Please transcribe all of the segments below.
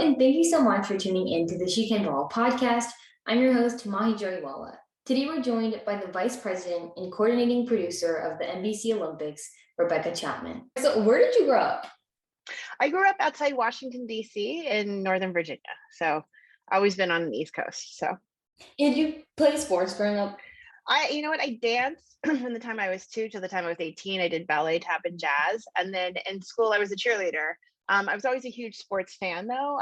and thank you so much for tuning in to the She Can Ball podcast. I'm your host, Mahi Jariwala. Today, we're joined by the Vice President and Coordinating Producer of the NBC Olympics, Rebecca Chatman. So, where did you grow up? I grew up outside Washington, D.C. in Northern Virginia. So I've always been on the East Coast. So Did you play sports growing up? I danced from the time I was 2 to the time I was 18. I did ballet, tap, and jazz. And then in school, I was a cheerleader. I was always a huge sports fan, though.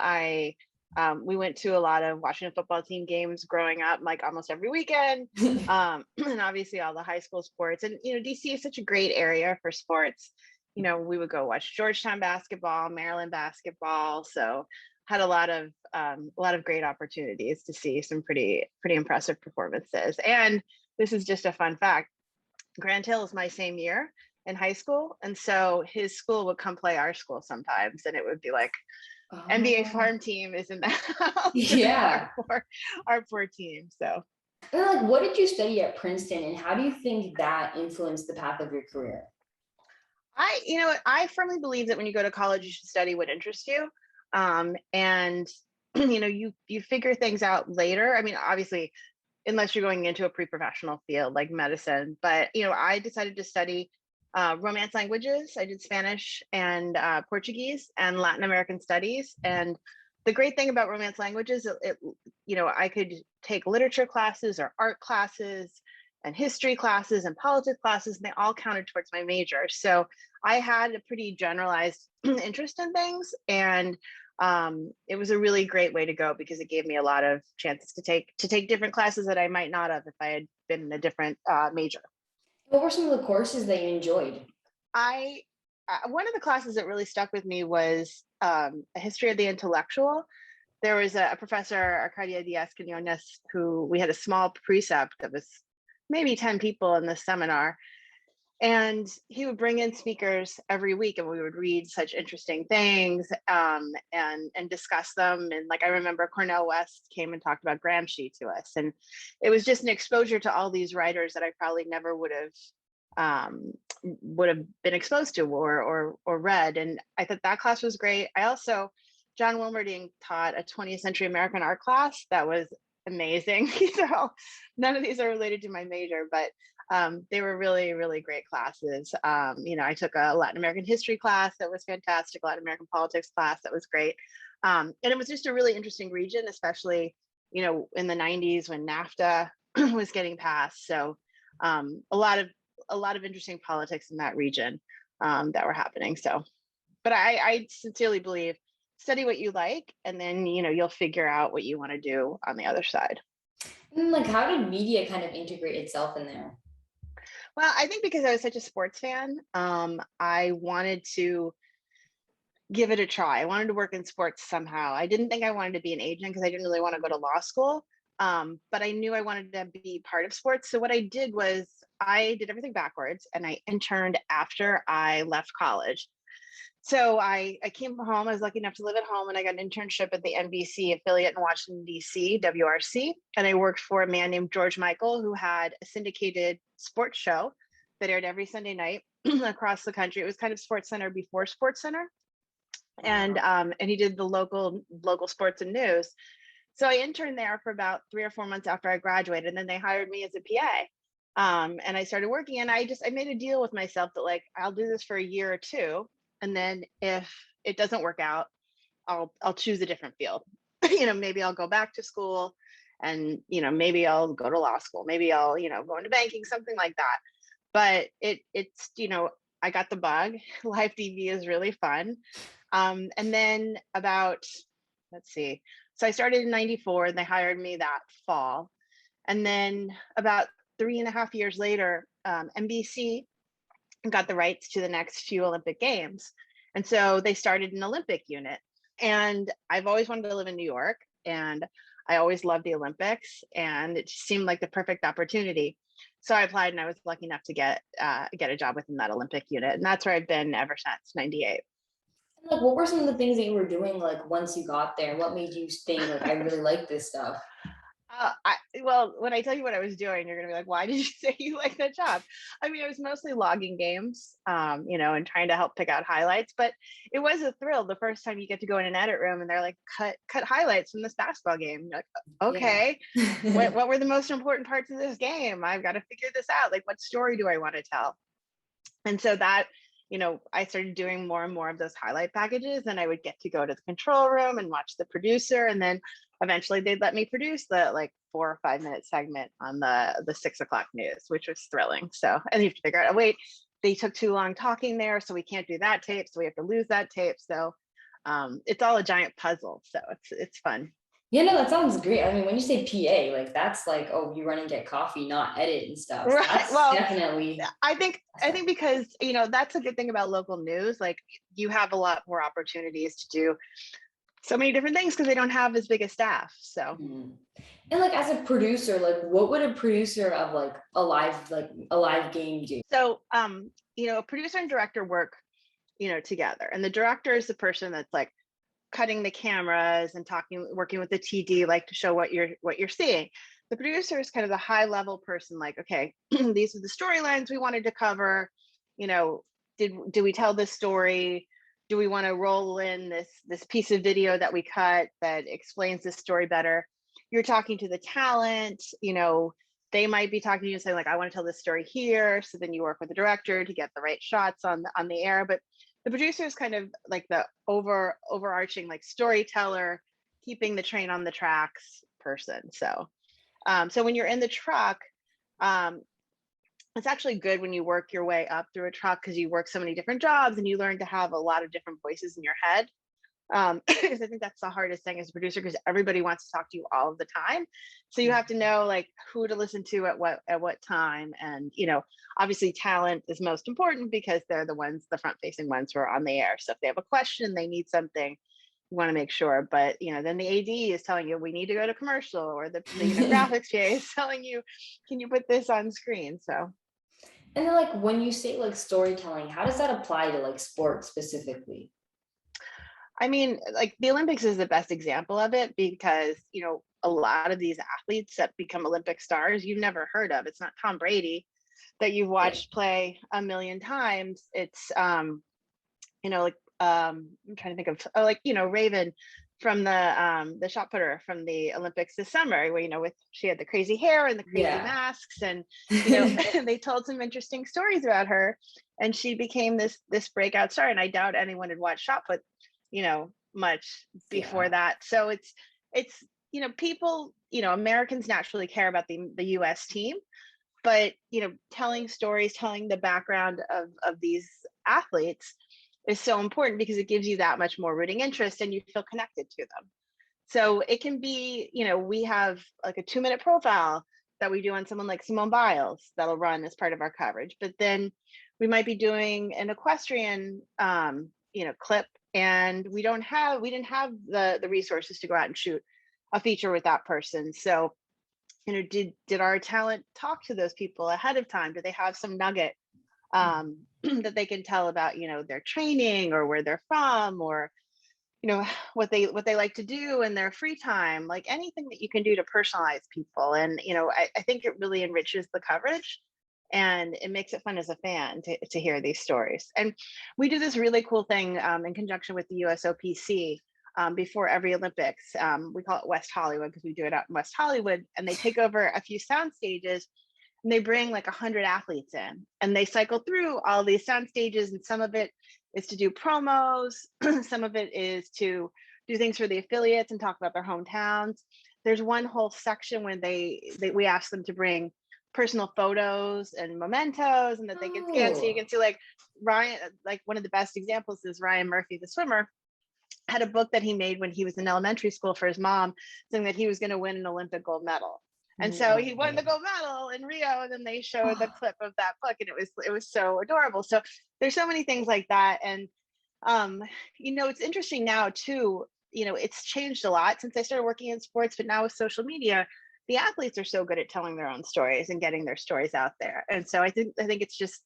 We went to a lot of Washington football team games growing up, like almost every weekend. And obviously all the high school sports. And, DC is such a great area for sports. We would go watch Georgetown basketball, Maryland basketball. So had a lot of great opportunities to see some pretty impressive performances. And this is just a fun fact. Grant Hill is my same year in high school. And so his school would come play our school sometimes. And it would be like, NBA farm team is in the house. Yeah. Our poor team. So. And what did you study at Princeton, and how do you think that influenced the path of your career? I firmly believe that when you go to college, you should study what interests you. And you figure things out later. I mean, obviously, unless you're going into a pre-professional field like medicine, but I decided to study Romance languages. I did Spanish and Portuguese and Latin American studies. And the great thing about Romance languages, I could take literature classes or art classes and history classes and politics classes, and they all counted towards my major. So I had a pretty generalized interest in things, and it was a really great way to go because it gave me a lot of chances to take different classes that I might not have if I had been in a different major. What were some of the courses that you enjoyed? One of the classes that really stuck with me was a history of the intellectual. There was a professor, Arcadia Diaz-Quinones, who we had a small precept that was maybe 10 people in the seminar. And he would bring in speakers every week, and we would read such interesting things and discuss them. And I remember Cornel West came and talked about Gramsci to us. And it was just an exposure to all these writers that I probably never would have been exposed to or read. And I thought that class was great. John Wilmerding taught a 20th century American art class that was amazing. So none of these are related to my major, but they were really, really great classes. I took a Latin American history class that was fantastic, Latin American politics class that was great. And it was just a really interesting region, especially, in the 90s when NAFTA was getting passed. So a lot of interesting politics in that region that were happening. So, but I sincerely believe study what you like, and then, you'll figure out what you want to do on the other side. And how did media kind of integrate itself in there? Well, I think because I was such a sports fan, I wanted to give it a try. I wanted to work in sports somehow. I didn't think I wanted to be an agent because I didn't really want to go to law school, but I knew I wanted to be part of sports. So what I did was I did everything backwards, and I interned after I left college. So I came home. I was lucky enough to live at home, and I got an internship at the NBC affiliate in Washington, D.C., WRC. And I worked for a man named George Michael, who had a syndicated sports show that aired every Sunday night across the country. It was kind of Sports Center before Sports Center. And he did the local sports and news. So I interned there for about 3 or 4 months after I graduated, and then they hired me as a PA. And I started working, and I made a deal with myself that I'll do this for a year or two. And then if it doesn't work out, I'll choose a different field. Maybe I'll go back to school, and, maybe I'll go to law school. Maybe I'll, go into banking, something like that. But it's, I got the bug. Live TV is really fun. And then so I started in 94, and they hired me that fall. And then about 3.5 years later, NBC got the rights to the next few Olympic Games. And so they started an Olympic unit. And I've always wanted to live in New York, and I always loved the Olympics, and it seemed like the perfect opportunity. So I applied, and I was lucky enough to get a job within that Olympic unit. And that's where I've been ever since, 98. What were some of the things that you were doing once you got there? What made you think I really like this stuff? Well, when I tell you what I was doing, you're gonna be like, "Why did you say you like that job?" I mean, I was mostly logging games, and trying to help pick out highlights. But it was a thrill the first time you get to go in an edit room and they're like, "Cut highlights from this basketball game." You're like, Yeah. "Okay, what were the most important parts of this game? I've got to figure this out. Like, what story do I want to tell?" And so that, I started doing more and more of those highlight packages, and I would get to go to the control room and watch the producer. And then eventually they'd let me produce the like 4 or 5 minute segment on the 6 o'clock news, which was thrilling. So, and you have to figure out, oh, wait, they took too long talking there, so we can't do that tape. So we have to lose that tape. So it's all a giant puzzle. So it's fun. Yeah, no, that sounds great. I mean, when you say PA, like that's like, oh, you run and get coffee, not edit and stuff. So Right. that's Well, definitely I think because that's a good thing about local news. Like you have a lot more opportunities to do so many different things because they don't have as big a staff. So Mhm. And like as a producer, like what would a producer of like a live game do? a producer and director work, together. And the director is the person that's like cutting the cameras and working with the TD, like to show what you're seeing. The producer is kind of the high level person, like, okay, these are the storylines we wanted to cover. You know, did we tell this story? Do we want to roll in this piece of video that we cut that explains this story better? You're talking to the talent, they might be talking to you and saying, like, I want to tell this story here. So then you work with the director to get the right shots on the air. But the producer is kind of like the overarching like storyteller, keeping the train on the tracks person. So when you're in the truck, um, it's actually good when you work your way up through a truck because you work so many different jobs and you learn to have a lot of different voices in your head. Because I think that's the hardest thing as a producer because everybody wants to talk to you all of the time. So you have to know like who to listen to at what time. And obviously talent is most important because they're the front facing ones who are on the air. So if they have a question, they need something, you want to make sure. But then the AD is telling you we need to go to commercial, or the graphics PA is telling you, can you put this on screen? So And then like when you say like storytelling, how does that apply to like sports specifically? I mean, like the Olympics is the best example of it because, a lot of these athletes that become Olympic stars you've never heard of. It's not Tom Brady that you've Yeah. watched play a million times. It's, like, I'm trying to think of, like, Raven from the shot putter from the Olympics this summer, where, she had the crazy hair and the crazy Yeah. masks and, they told some interesting stories about her and she became this breakout star. And I doubt anyone had watched shot put much before Yeah. that. So it's people, Americans naturally care about the US team, but telling stories, telling the background of these athletes is so important because it gives you that much more rooting interest and you feel connected to them. So it can be, we have like a 2-minute profile that we do on someone like Simone Biles that'll run as part of our coverage. But then we might be doing an equestrian, clip, and we didn't have the resources to go out and shoot a feature with that person. So, did our talent talk to those people ahead of time? Do they have some nugget that they can tell about, their training or where they're from, or what they like to do in their free time, like anything that you can do to personalize people. And I think it really enriches the coverage and it makes it fun as a fan to hear these stories. And we do this really cool thing in conjunction with the USOPC. Before every Olympics, we call it West Hollywood because we do it out in West Hollywood, and they take over a few sound stages and they bring like 100 athletes in and they cycle through all these sound stages, and some of it is to do promos, some of it is to do things for the affiliates and talk about their hometowns. There's one whole section when we ask them to bring personal photos and mementos and that they can scan, so you Oh. can see like Ryan. Like one of the best examples is Ryan Murphy, the swimmer, had a book that he made when he was in elementary school for his mom, saying that he was going to win an Olympic gold medal. And so he won the No. gold medal in Rio, and then they showed the clip of that book, and it was so adorable. So there's so many things like that. And it's interesting now too. It's changed a lot since I started working in sports, but now with social media, the athletes are so good at telling their own stories and getting their stories out there. And so I think it's just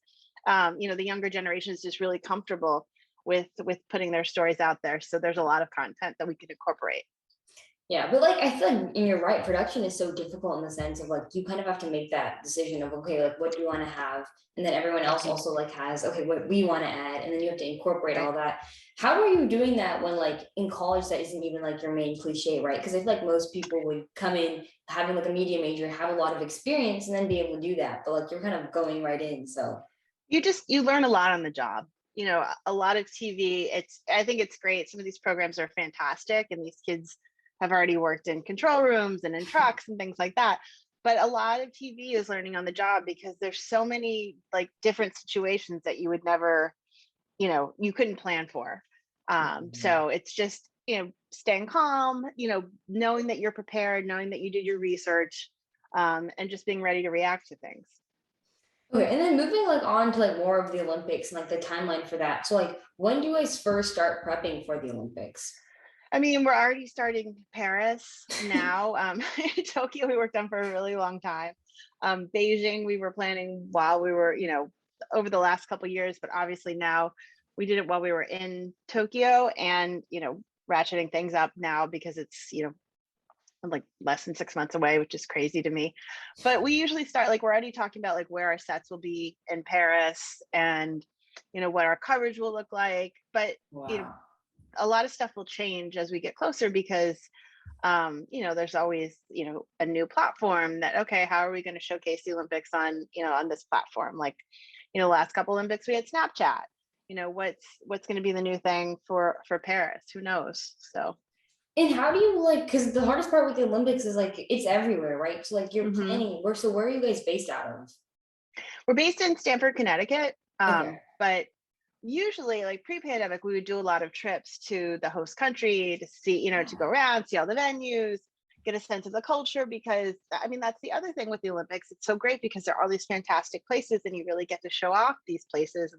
the younger generation is just really comfortable with putting their stories out there. So there's a lot of content that we can incorporate. Yeah, but like I feel like, and you're right, production is so difficult in the sense of like you kind of have to make that decision of okay, like what do you want to have? And then everyone else also like has okay, what we want to add, and then you have to incorporate Right. all that. How are you doing that when like in college that isn't even like your main cliche, right? Because I feel like most people would come in having like a media major, have a lot of experience, and then be able to do that. But like you're kind of going right in. So You learn a lot on the job. A lot of TV, I think it's great. Some of these programs are fantastic, and these kids have already worked in control rooms and in trucks and things like that. But a lot of TV is learning on the job because there's so many like different situations that you would never, you couldn't plan for. So it's just, staying calm, knowing that you're prepared, knowing that you did your research, and just being ready to react to things. okay, and then moving like on to like more of the Olympics and like the timeline for that. So like when do you guys first start prepping for the Olympics? I mean, we're already starting Paris now. Tokyo, we worked on for a really long time. Beijing, we were planning while we were, over the last couple of years, but obviously now we did it while we were in Tokyo and, ratcheting things up now because it's, like less than 6 months away, which is crazy to me. But we usually start like we're already talking about like where our sets will be in Paris and, what our coverage will look like. But, you know, Wow. a lot of stuff will change as we get closer because there's always a new platform that okay, how are we going to showcase the Olympics on this platform? Like last couple Olympics we had Snapchat. What's going to be the new thing for Paris? Who knows? So And how do you like, because the hardest part with the Olympics is like it's everywhere, right? So like you're mhm. planning, where are you guys based out of? We're based in Stamford, Connecticut, Okay. but usually like pre-pandemic we would do a lot of trips to the host country to see to go around, see all the venues, get a sense of the culture, because I mean that's the other thing with the Olympics. It's so great because there are all these fantastic places and you really get to show off these places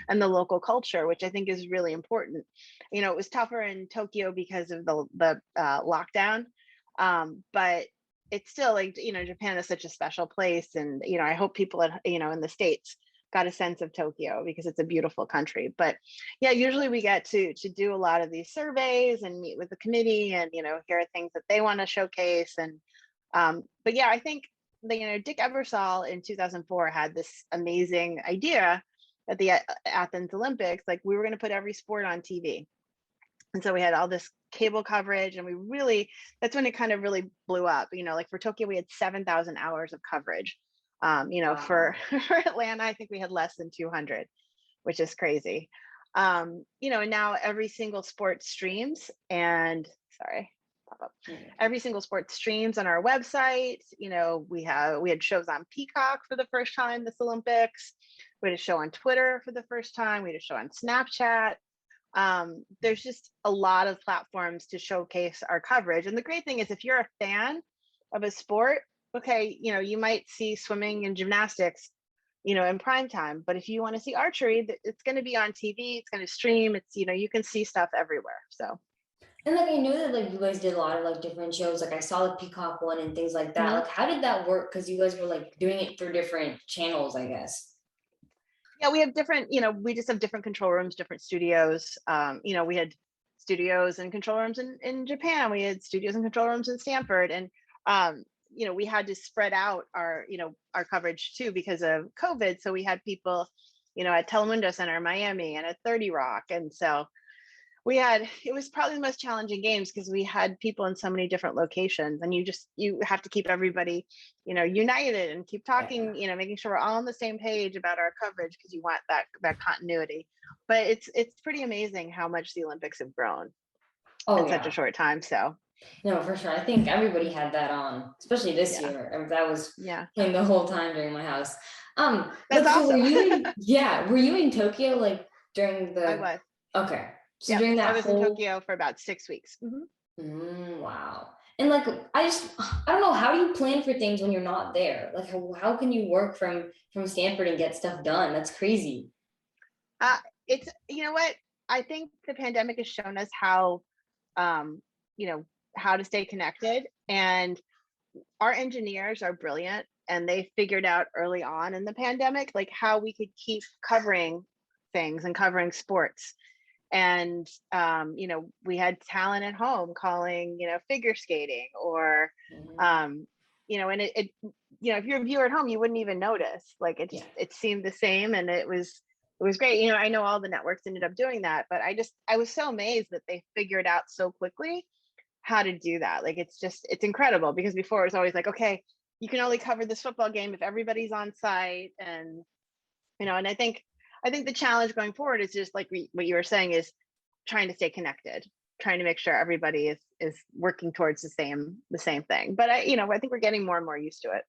and the local culture, which I think is really important. It was tougher in Tokyo because of the lockdown, but it's still like Japan is such a special place, and I hope people in the States got a sense of Tokyo because it's a beautiful country. But yeah, usually we get to do a lot of these surveys and meet with the committee and hear things that they want to showcase. And but yeah, I think Dick Ebersol in 2004 had this amazing idea at the Athens Olympics, like we were going to put every sport on TV. And so we had all this cable coverage, and we really, that's when it kind of really blew up. Like for Tokyo we had 7,000 hours of coverage. For Wow. for Atlanta I think we had less than 200, which is crazy. And now every single sport streams, and sorry, pop up. Every single sport streams on our website. We had shows on Peacock for the first time this Olympics. We had a show on Twitter for the first time. We had a show on Snapchat. There's just a lot of platforms to showcase our coverage. And the great thing is if you're a fan of a sport, okay, you might see swimming and gymnastics, in prime time. But if you want to see archery, it's going to be on TV, it's going to stream, you can see stuff everywhere. So, And like I know that like you guys did a lot of like different shows. Like I saw the Peacock one and things like that. mhm. Like how did that work? Because you guys were like doing it through different channels, I guess. Yeah, we have different, we just have different control rooms, different studios. We had studios and control rooms in Japan. We had studios and control rooms in Stanford. And, we had to spread out our coverage too because of COVID. So we had people, at Telemundo Center in Miami and at 30 Rock. And so it was probably the most challenging games because we had people in so many different locations, and you have to keep everybody united and keep Yeah. talking, making sure we're all on the same page about our coverage because you want that continuity. But it's pretty amazing how much the Olympics have grown Oh in such a yeah. short time. So No, for sure. I think everybody had that on, especially this yeah, year. That was yeah, playing the whole time during my house. that's Like so were awesome. you in yeah, were you in Tokyo like during I the was. okay. So Yep, during I that was in whole Tokyo for about 6 weeks. wow. And like I don't know, how do you plan for things when you're not there? Like how can you work from Stanford and get stuff done? That's crazy. uh, it's what I think the pandemic has shown us um, you know how to stay connected, and our engineers are brilliant, and they figured out early on in the pandemic like how we could keep covering things and covering sports. And we had talent at home calling, figure skating, or and if you're a viewer at home, you wouldn't even notice. Like it seemed the same, and it was great. I know all the networks ended up doing that, but I was so amazed that they figured out so quickly how to do that. Like it's incredible, because before it was always like, okay, you can only cover this football game if everybody's on site. And and I think the challenge going forward is just like what you were saying, is trying to stay connected, trying to make sure everybody is working towards the same thing. But I think we're getting more and more used to it.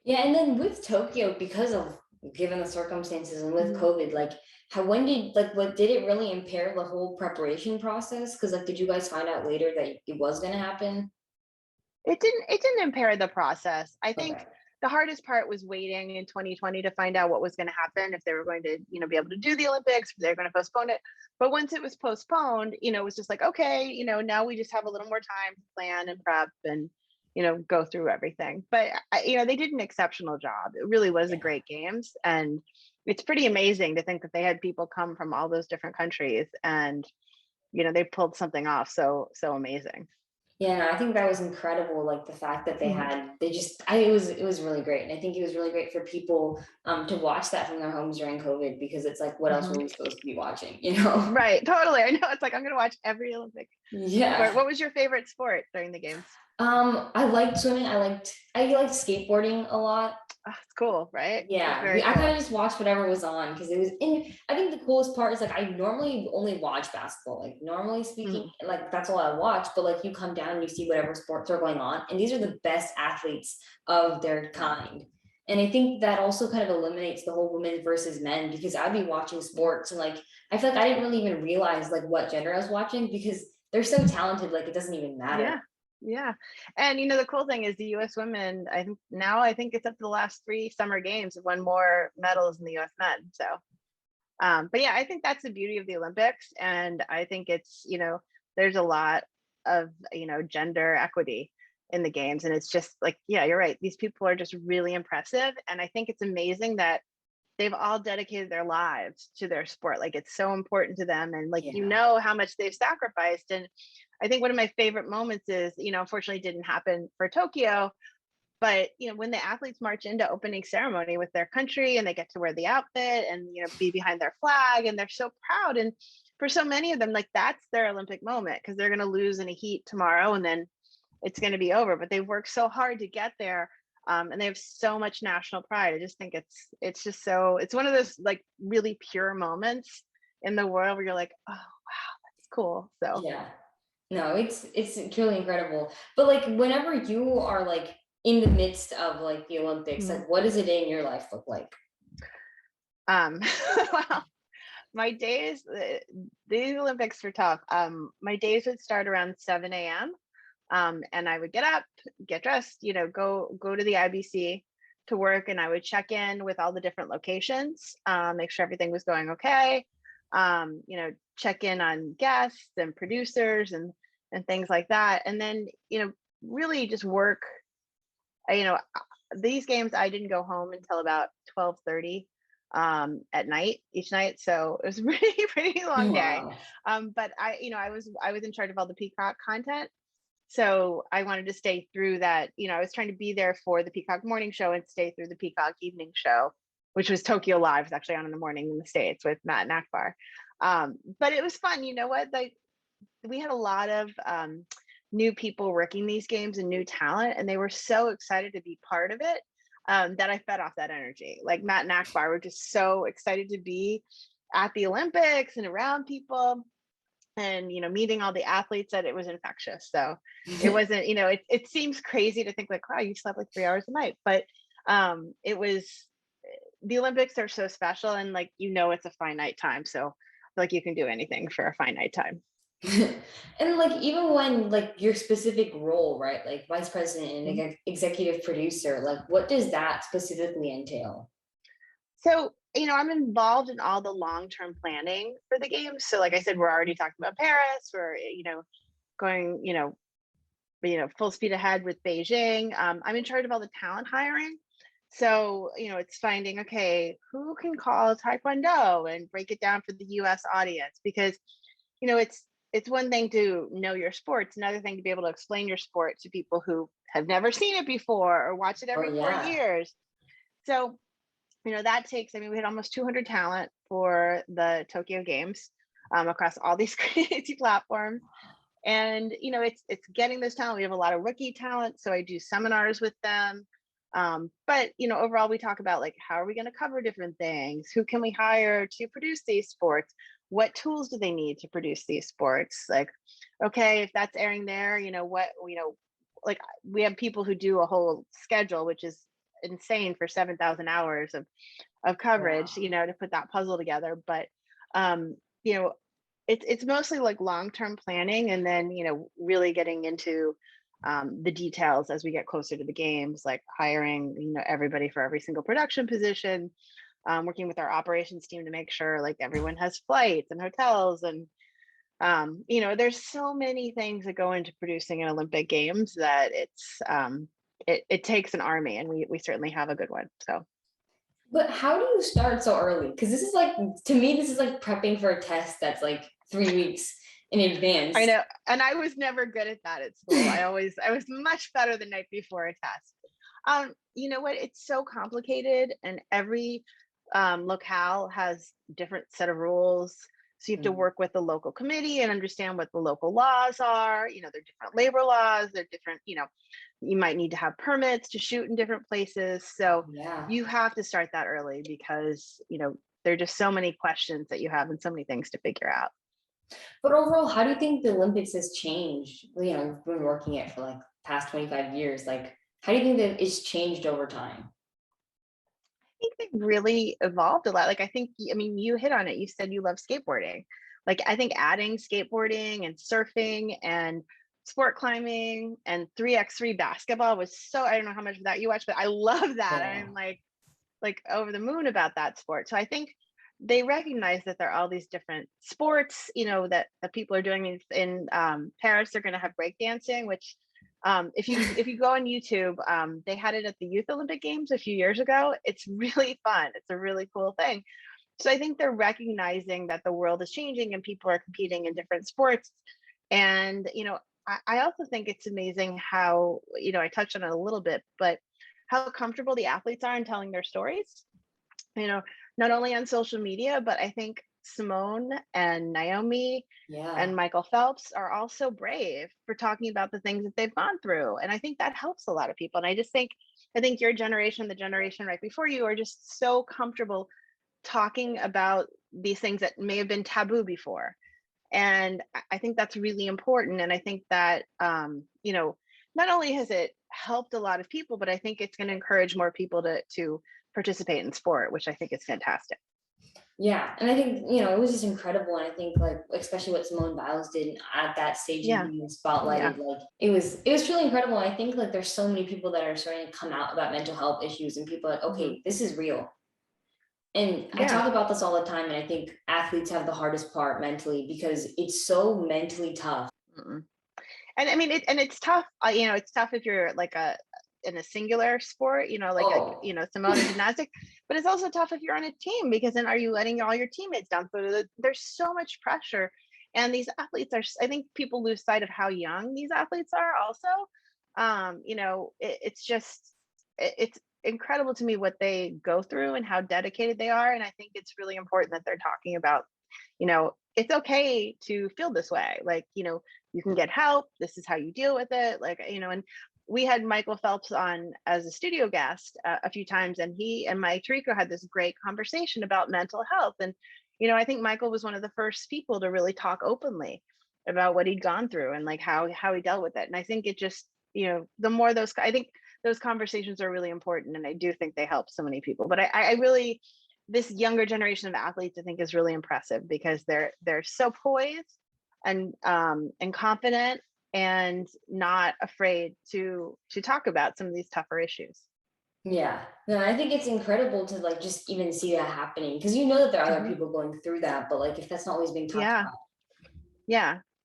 Yeah, and then with Tokyo, because of given the circumstances and with Mhm. COVID, like what did it really impair the whole preparation process? Because like, did you guys find out later that it was going to happen? It didn't impair the process. I think Okay. the hardest part was waiting in 2020 to find out what was going to happen, if they were going to, be able to do the Olympics, if they're going to postpone it. But once it was postponed, it was just like, okay, now we just have a little more time to plan and prep and, go through everything. But they did an exceptional job. It really was a Yeah. great games, and it's pretty amazing to think that they had people come from all those different countries, and they pulled something off so amazing. Yeah, no, I think that was incredible. Like the fact that Mhm. it was really great. And I think it was really great for people to watch that from their homes during COVID, because it's like, what else Mhm. were we supposed to be watching, you know? Right, totally. I know, it's like I'm gonna watch every Olympic sport. Yeah. What was your favorite sport during the games? I liked swimming. I liked skateboarding a lot. Oh, it's cool, right? It's Yeah, very I kind cool. of just watched whatever was on because it was in. I think the coolest part is like I normally only watch basketball. Like normally speaking, Mhm. like that's all I watch. But like you come down and you see whatever sports are going on, and these are the best athletes of their Yeah. kind. And I think that also kind of eliminates the whole women versus men, because I'd be watching sports and like I feel like I didn't really even realize like what gender I was watching because they're so talented. Like it doesn't even matter. Yeah. Yeah. And the cool thing is the US women, I think it's up to the last 3 summer games have won more medals than the US men. So but yeah, I think that's the beauty of the Olympics. And I think there's a lot of, gender equity in the games. And it's just like, yeah, you're right. These people are just really impressive. And I think it's amazing that they've all dedicated their lives to their sport. Like it's so important to them. And like, Yeah. how much they've sacrificed. And I think one of my favorite moments is, unfortunately it didn't happen for Tokyo, but when the athletes march into opening ceremony with their country and they get to wear the outfit and be behind their flag, and they're so proud. And for so many of them, like that's their Olympic moment, because they're going to lose in a heat tomorrow and then it's going to be over. But they've worked so hard to get there, and they have so much national pride. I just think it's one of those like really pure moments in the world where you're like, oh wow, that's cool. So Yeah. No, it's truly incredible. But like whenever you are like in the midst of like the Olympics, mhm. like what does a day in your life look like? um well, my days, these Olympics were tough. My days would start around 7 a.m. And I would get up, get dressed, go to the IBC to work, and I would check in with all the different locations, make sure everything was going okay. Check in on guests and producers and things like that, and then really just work. I- You know, these games I didn't go home until about 12:30 at night each night, so it was a pretty long day. Wow. But I was in charge of all the Peacock content, so I wanted to stay through that. I was trying to be there for the Peacock morning show and stay through the Peacock evening show, which was Tokyo Live. It's actually on in the morning in the States with Matt and Akbar. But it was fun. You know what? Like we had a lot of new people working these games and new talent, and they were so excited to be part of it, that I fed off that energy. Like Matt and Akbar were just so excited to be at the Olympics and around people, and meeting all the athletes, that it was infectious. So it wasn't, it seems crazy to think like, wow, you slept like 3 hours a night, but it was, the Olympics are so special, and like it's a finite time, so like you can do anything for a finite time. And like even when like your specific role, right? Like vice president and Mhm. executive producer, like what does that specifically entail? So I'm involved in all the long-term planning for the games. So like I said, we're already talking about Paris, we're going full speed ahead with Beijing. I'm in charge of all the talent hiring. So, it's finding, okay, who can call Taekwondo and break it down for the US audience? Because, it's one thing to know your sport, it's another thing to be able to explain your sport to people who have never seen it before or watch it Oh every four yeah. years. So, that takes, I mean, we had almost 200 talent for the Tokyo Games across all these crazy platforms. And it's getting this talent. We have a lot of rookie talent, so I do seminars with them. But overall, we talk about like, how are we going to cover different things? Who can we hire to produce these sports? What tools do they need to produce these sports? Like, okay, if that's airing there, like we have people who do a whole schedule, which is insane for 7,000 hours of coverage, Wow. to put that puzzle together. But um, you know, it's mostly like long-term planning, and then really getting into the details as we get closer to the games, like hiring everybody for every single production position, working with our operations team to make sure like everyone has flights and hotels, and there's so many things that go into producing an Olympic Games that it takes an army, and we certainly have a good one. So But how do you start so early? Because this is like, to me, this is like prepping for a test that's like 3 weeks in I advance. know, and I was never good at that at school. I was much better the night before a test. You know what? It's so complicated, and every locale has different set of rules. So you have to Mhm. work with the local committee and understand what the local laws are. They're different labor laws. They're different. You might need to have permits to shoot in different places. So Yeah. you have to start that early because there are just so many questions that you have and so many things to figure out. But overall, how do you think the Olympics has changed? You've been working it for like past 25 years. Like, how do you think that it's changed over time? Think they've really evolved a lot. Like, I mean, you hit on it. You said you love skateboarding. Like, I think adding skateboarding and surfing and sport climbing and 3x3 basketball was so, I don't know how much of that you watch, but I love that. Yeah. I'm like over the moon about that sport. So I think they recognize that there are all these different sports, that people are doing. In Paris, they're going to have breakdancing, which if you go on YouTube, they had it at the Youth Olympic Games a few years ago. It's really fun. It's a really cool thing. So I think they're recognizing that the world is changing and people are competing in different sports. And I also think it's amazing how I touched on it a little bit, but how comfortable the athletes are in telling their stories. You know, Not only on social media, but I think Simone and Naomi and Yeah. Michael Phelps are also brave for talking about the things that they've gone through. And I think that helps a lot of people. And I think your generation, the generation right before you, are just so comfortable talking about these things that may have been taboo before. And I think that's really important. And I think that, not only has it helped a lot of people, but I think it's going to encourage more people to participate in sport, which I think is fantastic. Yeah. And I think, it was just incredible. And I think like, especially what Simone Biles did at that stage and Yeah. being Yeah. spotlighted, like it was truly incredible. And I think like there's so many people that are starting to come out about mental health issues and people are like, Hmm. okay, this is real. And I Yeah. talk about this all the time. And I think athletes have the hardest part mentally because it's so mentally tough. Mm-mm. And I mean, it's tough. It's tough if you're like in a singular sport, Oh, Simone in gymnastics. But it's also tough if you're on a team, because then are you letting all your teammates down? So there's so much pressure, and these athletes are. I think people lose sight of how young these athletes are. Also, it's just it's incredible to me what they go through and how dedicated they are. And I think it's really important that they're talking about, it's okay to feel this way. Like, you can get help. This is how you deal with it. Like, and we had Michael Phelps on as a studio guest a few times, and he and Mike Tirico had this great conversation about mental health. And, I think Michael was one of the first people to really talk openly about what he'd gone through and like how he dealt with it. And I think it just, the more I think those conversations are really important. And I do think they help so many people. But I really, this younger generation of athletes, I think, is really impressive because they're so poised and confident and not afraid to talk about some of these tougher issues. yeah. No, I think it's incredible to like just even see that happening because that there are other Hmm. people going through that, but like if that's not always being talked Yeah, about.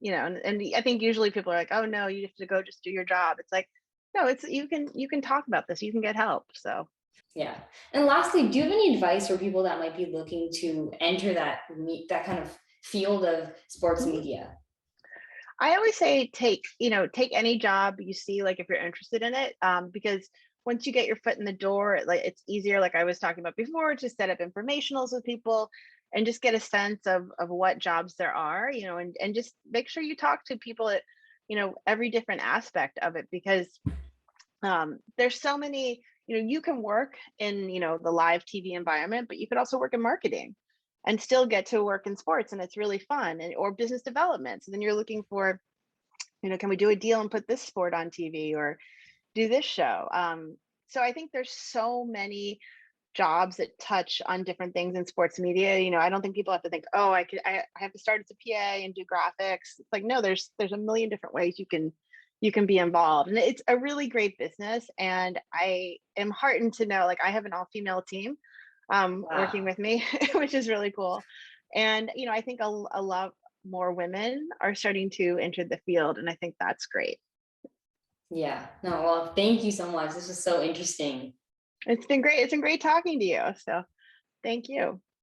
yeah, and I think usually people are like, "Oh no, you have to go just do your job." It's like, no, it's you can talk about this, you can get help. So Yeah. And lastly, do you have any advice for people that might be looking to enter that kind of field of sports Mhm. media? I always say take any job you see, like if you're interested in it, because once you get your foot in the door, like it's easier, like I was talking about before, to set up informationals with people and just get a sense of what jobs there are, and just make sure you talk to people at, every different aspect of it, because there's so many, you can work in, the live TV environment, but you could also work in marketing and still get to work in sports, and it's really fun, and or business development. So then you're looking for, can we do a deal and put this sport on TV or do this show? So I think there's so many jobs that touch on different things in sports media. I don't think people have to think, oh, I have to start as a PA and do graphics. It's like, no, there's a million different ways you can be involved. And it's a really great business. And I am heartened to know, like, I have an all-female team working Wow. with me, which is really cool. And I think a lot more women are starting to enter the field, and I think that's great. Yeah. No, well, thank you so much. This was so interesting. It's been great talking to you. So thank you.